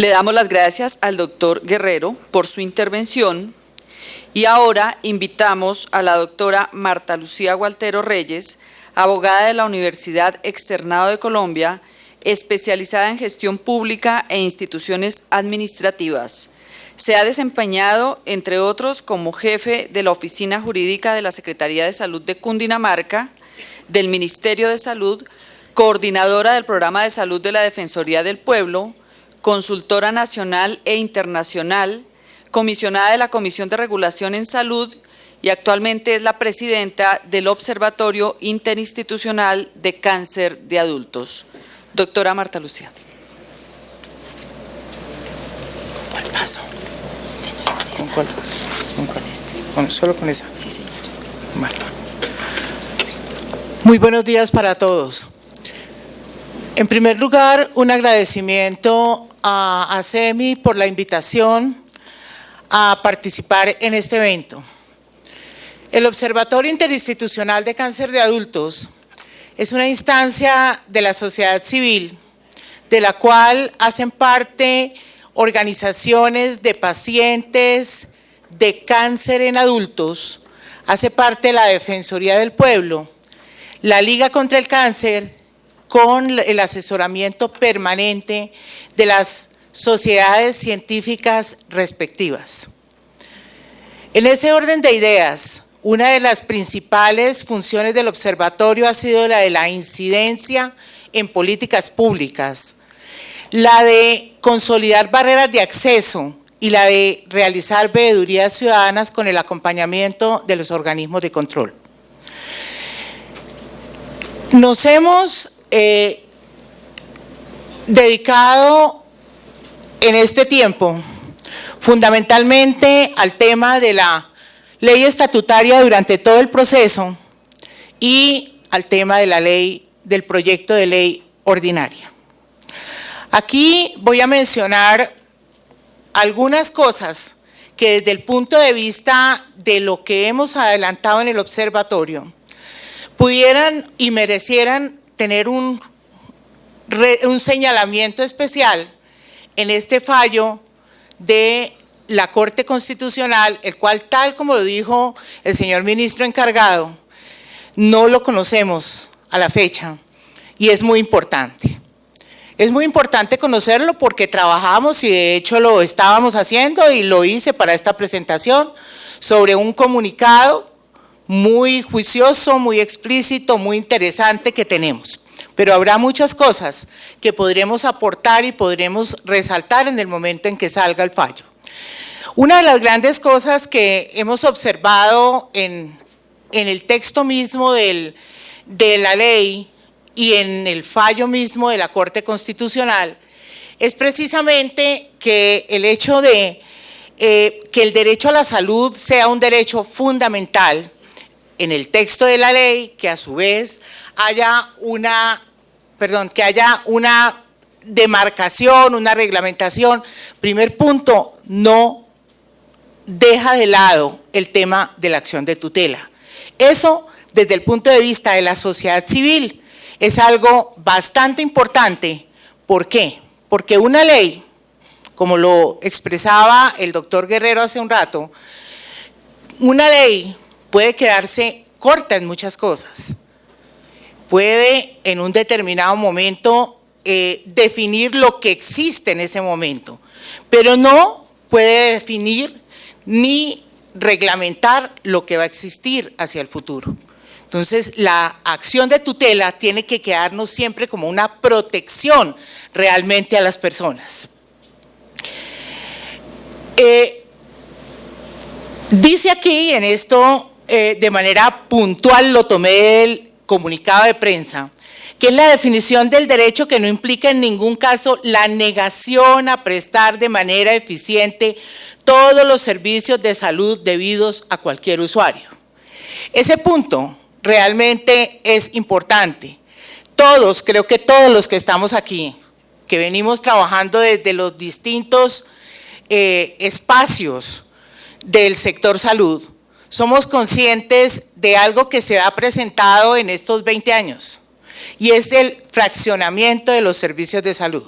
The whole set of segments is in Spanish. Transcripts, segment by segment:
Le damos las gracias al doctor Guerrero por su intervención y ahora invitamos a la doctora Marta Lucía Gualtero Reyes, abogada de la Universidad Externado de Colombia, especializada en gestión pública e instituciones administrativas. Se ha desempeñado, entre otros, como jefe de la Oficina Jurídica de la Secretaría de Salud de Cundinamarca, del Ministerio de Salud, coordinadora del Programa de Salud de la Defensoría del Pueblo, consultora nacional e internacional, comisionada de la Comisión de Regulación en Salud y actualmente es la presidenta del Observatorio Interinstitucional de Cáncer de Adultos. Doctora Marta Lucía. ¿Cuál paso? ¿Con cuál? Con este. ¿Solo con esa? Sí, señor. Vale. Muy buenos días para todos. En primer lugar, un agradecimiento a CEMI por la invitación a participar en este evento. El Observatorio Interinstitucional de Cáncer de Adultos es una instancia de la sociedad civil de la cual hacen parte organizaciones de pacientes de cáncer en adultos, hace parte la Defensoría del Pueblo, la Liga contra el Cáncer, con el asesoramiento permanente de las sociedades científicas respectivas. En ese orden de ideas, una de las principales funciones del observatorio ha sido la de la incidencia en políticas públicas, la de consolidar barreras de acceso y la de realizar veedurías ciudadanas con el acompañamiento de los organismos de control. Nos hemos dedicado en este tiempo fundamentalmente al tema de la ley estatutaria durante todo el proceso y al tema de la ley, del proyecto de ley ordinaria. Aquí voy a mencionar algunas cosas que desde el punto de vista de lo que hemos adelantado en el observatorio pudieran y merecieran tener un señalamiento especial en este fallo de la Corte Constitucional, el cual, tal como lo dijo el señor ministro encargado, no lo conocemos a la fecha y es muy importante. Es muy importante conocerlo porque trabajamos y de hecho lo estábamos haciendo y lo hice para esta presentación sobre un comunicado muy juicioso, muy explícito, muy interesante que tenemos. Pero habrá muchas cosas que podremos aportar y podremos resaltar en el momento en que salga el fallo. Una de las grandes cosas que hemos observado en el texto mismo de la ley y en el fallo mismo de la Corte Constitucional es precisamente que el hecho de que el derecho a la salud sea un derecho fundamental en el texto de la ley, que a su vez haya una demarcación, una reglamentación. Primer punto, no deja de lado el tema de la acción de tutela. Eso, desde el punto de vista de la sociedad civil, es algo bastante importante. ¿Por qué? Porque una ley, como lo expresaba el doctor Guerrero hace un rato, una ley puede quedarse corta en muchas cosas. Puede en un determinado momento definir lo que existe en ese momento, pero no puede definir ni reglamentar lo que va a existir hacia el futuro. Entonces, la acción de tutela tiene que quedarnos siempre como una protección realmente a las personas. Dice aquí en esto, de manera puntual, lo tomé del comunicado de prensa, que es la definición del derecho que no implica en ningún caso la negación a prestar de manera eficiente todos los servicios de salud debidos a cualquier usuario. Ese punto realmente es importante. Todos, creo que todos los que estamos aquí, que venimos trabajando desde los distintos espacios del sector salud, somos conscientes de algo que se ha presentado en estos 20 años y es el fraccionamiento de los servicios de salud.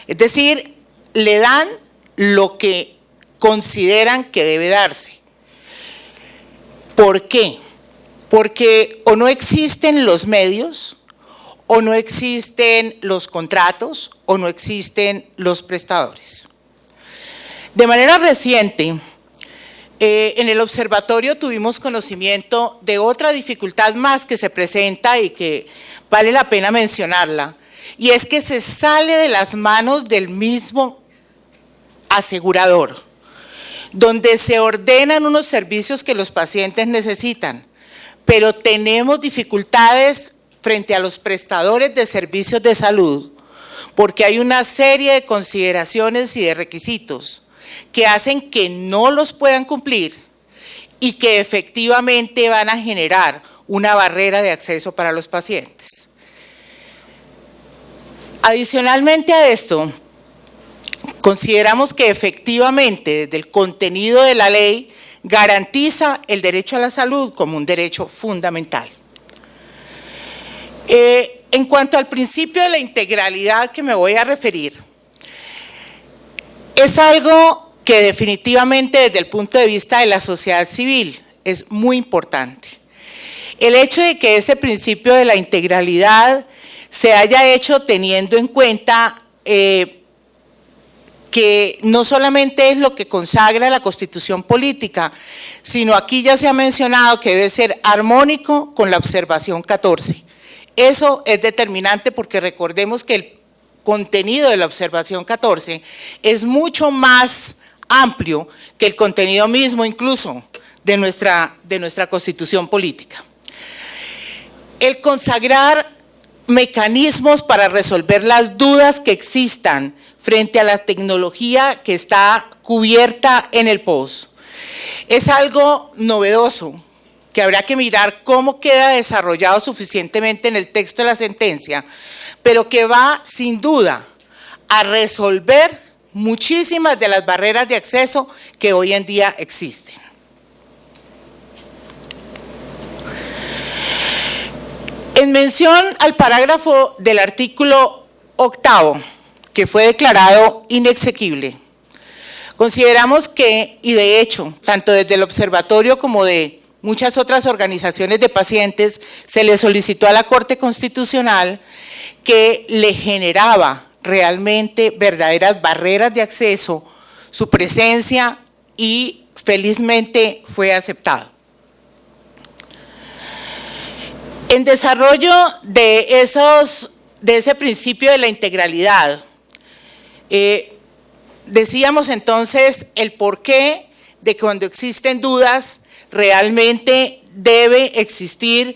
Es decir, le dan lo que consideran que debe darse. ¿Por qué? Porque o no existen los medios, o no existen los contratos, o no existen los prestadores. De manera reciente, en el observatorio tuvimos conocimiento de otra dificultad más que se presenta y que vale la pena mencionarla, y es que se sale de las manos del mismo asegurador, donde se ordenan unos servicios que los pacientes necesitan, pero tenemos dificultades frente a los prestadores de servicios de salud, porque hay una serie de consideraciones y de requisitos que hacen que no los puedan cumplir y que efectivamente van a generar una barrera de acceso para los pacientes. Adicionalmente a esto, consideramos que efectivamente desde el contenido de la ley garantiza el derecho a la salud como un derecho fundamental. En cuanto al principio de la integralidad que me voy a referir, es algo que definitivamente desde el punto de vista de la sociedad civil es muy importante. El hecho de que ese principio de la integralidad se haya hecho teniendo en cuenta que no solamente es lo que consagra la Constitución política, sino aquí ya se ha mencionado que debe ser armónico con la observación 14. Eso es determinante porque recordemos que el contenido de la observación 14 es mucho más amplio que el contenido mismo incluso de nuestra Constitución política. El consagrar mecanismos para resolver las dudas que existan frente a la tecnología que está cubierta en el POS es algo novedoso que habrá que mirar cómo queda desarrollado suficientemente en el texto de la sentencia, pero que va sin duda a resolver muchísimas de las barreras de acceso que hoy en día existen. En mención al parágrafo del artículo 8º, que fue declarado inexequible, consideramos que, y de hecho, tanto desde el observatorio como de muchas otras organizaciones de pacientes, se le solicitó a la Corte Constitucional que le generaba realmente verdaderas barreras de acceso su presencia y felizmente fue aceptado. En desarrollo de ese principio de la integralidad, decíamos entonces el porqué de que cuando existen dudas realmente debe existir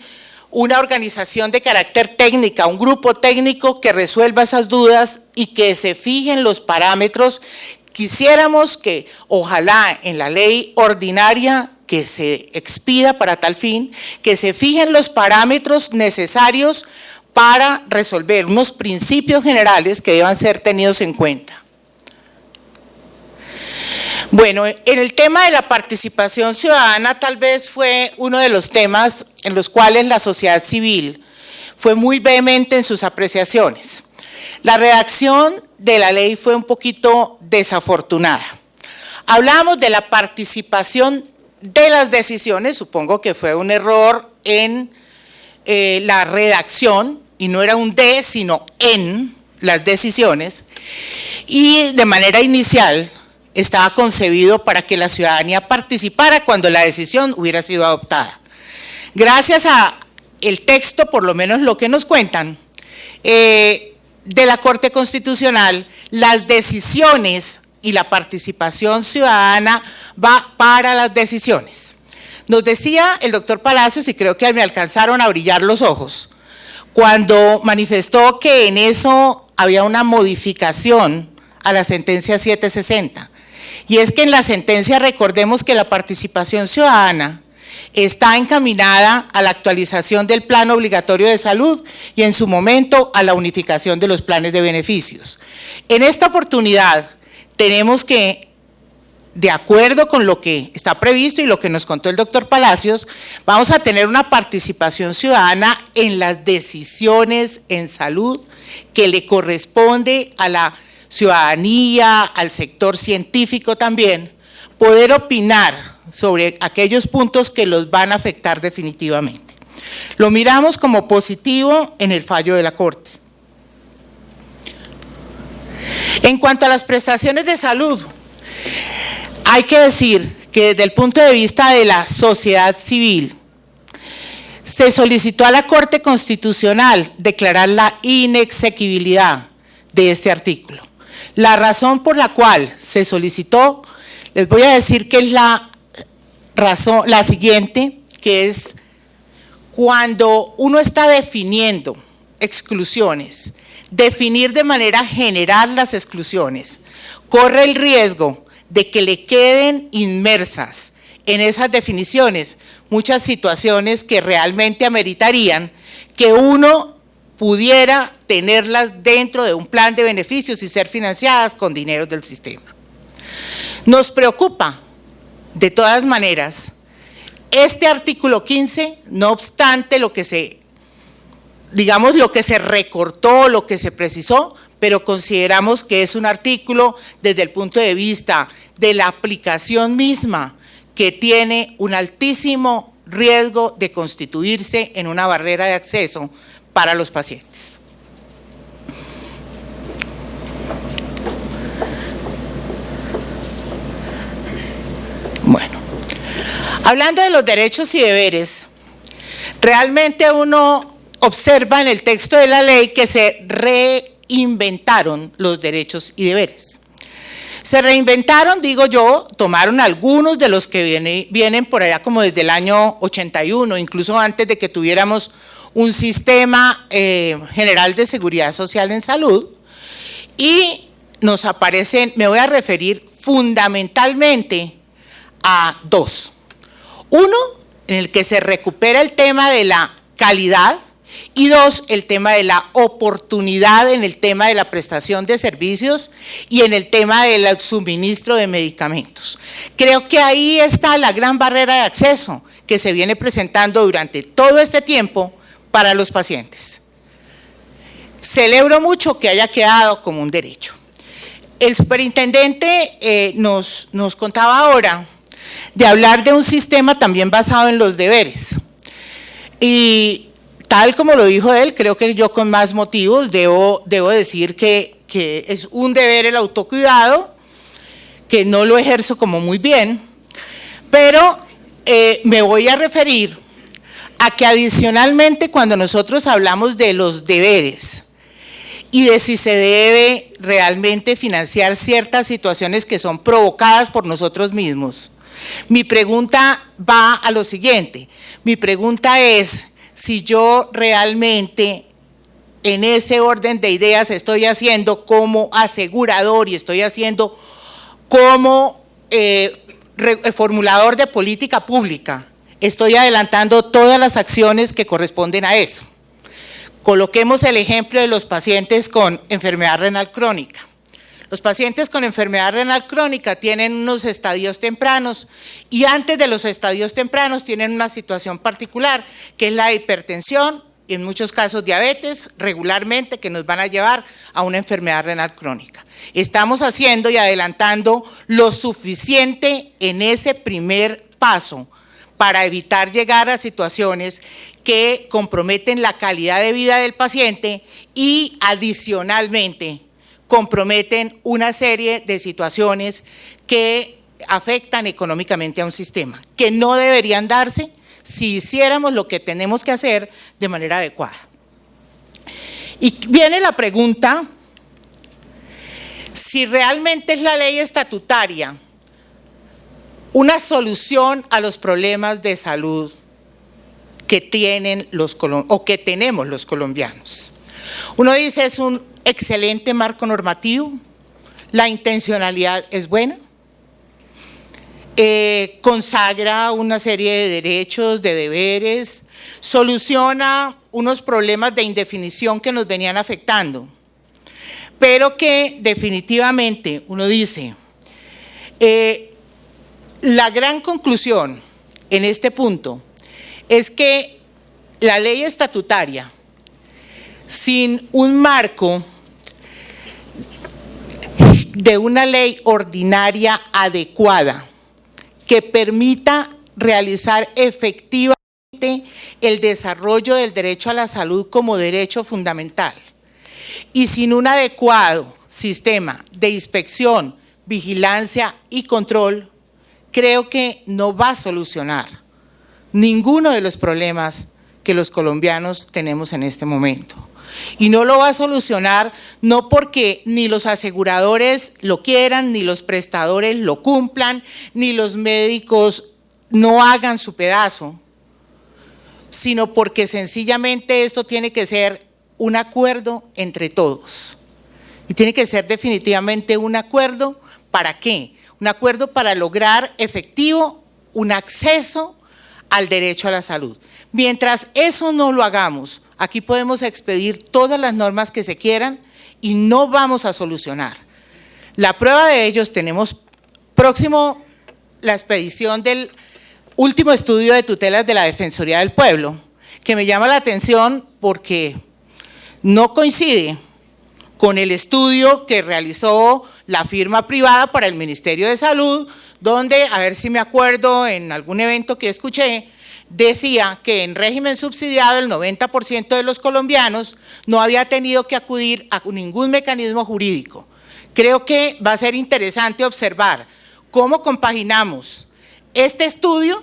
una organización de carácter técnica, un grupo técnico que resuelva esas dudas y que se fijen los parámetros. Quisiéramos que ojalá en la ley ordinaria que se expida para tal fin, que se fijen los parámetros necesarios para resolver unos principios generales que deban ser tenidos en cuenta. Bueno, en el tema de la participación ciudadana tal vez fue uno de los temas en los cuales la sociedad civil fue muy vehemente en sus apreciaciones. La redacción de la ley fue un poquito desafortunada. Hablamos de la participación de las decisiones, supongo que fue un error en la redacción, y no era un de, sino en las decisiones, y de manera inicial estaba concebido para que la ciudadanía participara cuando la decisión hubiera sido adoptada. Gracias a el texto, por lo menos lo que nos cuentan, de la Corte Constitucional, las decisiones y la participación ciudadana va para las decisiones. Nos decía el doctor Palacios, y creo que me alcanzaron a brillar los ojos, cuando manifestó que en eso había una modificación a la sentencia 760. Y es que en la sentencia recordemos que la participación ciudadana está encaminada a la actualización del plan obligatorio de salud y en su momento a la unificación de los planes de beneficios. En esta oportunidad tenemos que, de acuerdo con lo que está previsto y lo que nos contó el doctor Palacios, vamos a tener una participación ciudadana en las decisiones en salud que le corresponde a la ciudadanía, al sector científico también, poder opinar sobre aquellos puntos que los van a afectar definitivamente. Lo miramos como positivo en el fallo de la Corte. En cuanto a las prestaciones de salud, hay que decir que desde el punto de vista de la sociedad civil, se solicitó a la Corte Constitucional declarar la inexequibilidad de este artículo. La razón por la cual se solicitó, les voy a decir que es la siguiente, que es cuando uno está definiendo exclusiones, definir de manera general las exclusiones, corre el riesgo de que le queden inmersas en esas definiciones muchas situaciones que realmente ameritarían que uno pudiera tenerlas dentro de un plan de beneficios y ser financiadas con dinero del sistema. Nos preocupa, de todas maneras, este artículo 15, no obstante lo que se recortó, lo que se precisó, pero consideramos que es un artículo desde el punto de vista de la aplicación misma que tiene un altísimo riesgo de constituirse en una barrera de acceso para los pacientes. Bueno, hablando de los derechos y deberes, realmente uno observa en el texto de la ley que se reinventaron los derechos y deberes. Se reinventaron, digo yo, tomaron algunos de los que vienen por allá como desde el año 81, incluso antes de que tuviéramos un sistema general de seguridad social en salud, y nos aparecen, me voy a referir fundamentalmente a dos. Uno, en el que se recupera el tema de la calidad, y dos, el tema de la oportunidad en el tema de la prestación de servicios y en el tema del suministro de medicamentos. Creo que ahí está la gran barrera de acceso que se viene presentando durante todo este tiempo para los pacientes. Celebro mucho que haya quedado como un derecho. El superintendente nos contaba ahora de hablar de un sistema también basado en los deberes. Y tal como lo dijo él, creo que yo con más motivos debo decir que es un deber el autocuidado, que no lo ejerzo como muy bien, pero me voy a referir a que adicionalmente cuando nosotros hablamos de los deberes y de si se debe realmente financiar ciertas situaciones que son provocadas por nosotros mismos, mi pregunta va a lo siguiente. Mi pregunta es si yo realmente en ese orden de ideas estoy haciendo como asegurador y estoy haciendo como formulador de política pública, estoy adelantando todas las acciones que corresponden a eso. Coloquemos el ejemplo de los pacientes con enfermedad renal crónica. Los pacientes con enfermedad renal crónica tienen unos estadios tempranos y antes de los estadios tempranos tienen una situación particular que es la hipertensión y en muchos casos diabetes regularmente que nos van a llevar a una enfermedad renal crónica. Estamos haciendo y adelantando lo suficiente en ese primer paso para evitar llegar a situaciones que comprometen la calidad de vida del paciente y adicionalmente comprometen una serie de situaciones que afectan económicamente a un sistema, que no deberían darse si hiciéramos lo que tenemos que hacer de manera adecuada. Y viene la pregunta, si realmente es la ley estatutaria una solución a los problemas de salud que tienen que tenemos los colombianos. Uno dice es un excelente marco normativo, la intencionalidad es buena, consagra una serie de derechos, de deberes, soluciona unos problemas de indefinición que nos venían afectando, pero que definitivamente uno dice, la gran conclusión en este punto es que la ley estatutaria, sin un marco de una ley ordinaria adecuada que permita realizar efectivamente el desarrollo del derecho a la salud como derecho fundamental. Y sin un adecuado sistema de inspección, vigilancia y control, creo que no va a solucionar ninguno de los problemas que los colombianos tenemos en este momento. Y no lo va a solucionar no porque ni los aseguradores lo quieran, ni los prestadores lo cumplan, ni los médicos no hagan su pedazo, sino porque sencillamente esto tiene que ser un acuerdo entre todos. Y tiene que ser definitivamente un acuerdo, ¿para qué? Un acuerdo para lograr efectivo un acceso al derecho a la salud. Mientras eso no lo hagamos, aquí podemos expedir todas las normas que se quieran y no vamos a solucionar. La prueba de ellos tenemos próximo la expedición del último estudio de tutelas de la Defensoría del Pueblo, que me llama la atención porque no coincide con el estudio que realizó la firma privada para el Ministerio de Salud, donde, a ver si me acuerdo, en algún evento que escuché, decía que en régimen subsidiado el 90% de los colombianos no había tenido que acudir a ningún mecanismo jurídico. Creo que va a ser interesante observar cómo compaginamos este estudio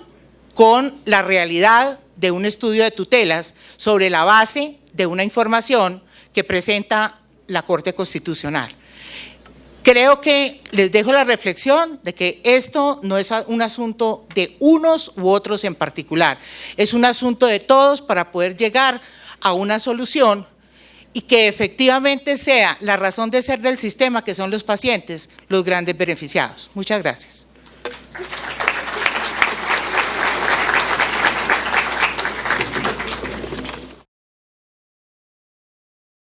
con la realidad de un estudio de tutelas sobre la base de una información que presenta la Corte Constitucional. Creo que les dejo la reflexión de que esto no es un asunto de unos u otros en particular, es un asunto de todos para poder llegar a una solución y que efectivamente sea la razón de ser del sistema, que son los pacientes, los grandes beneficiados. Muchas gracias.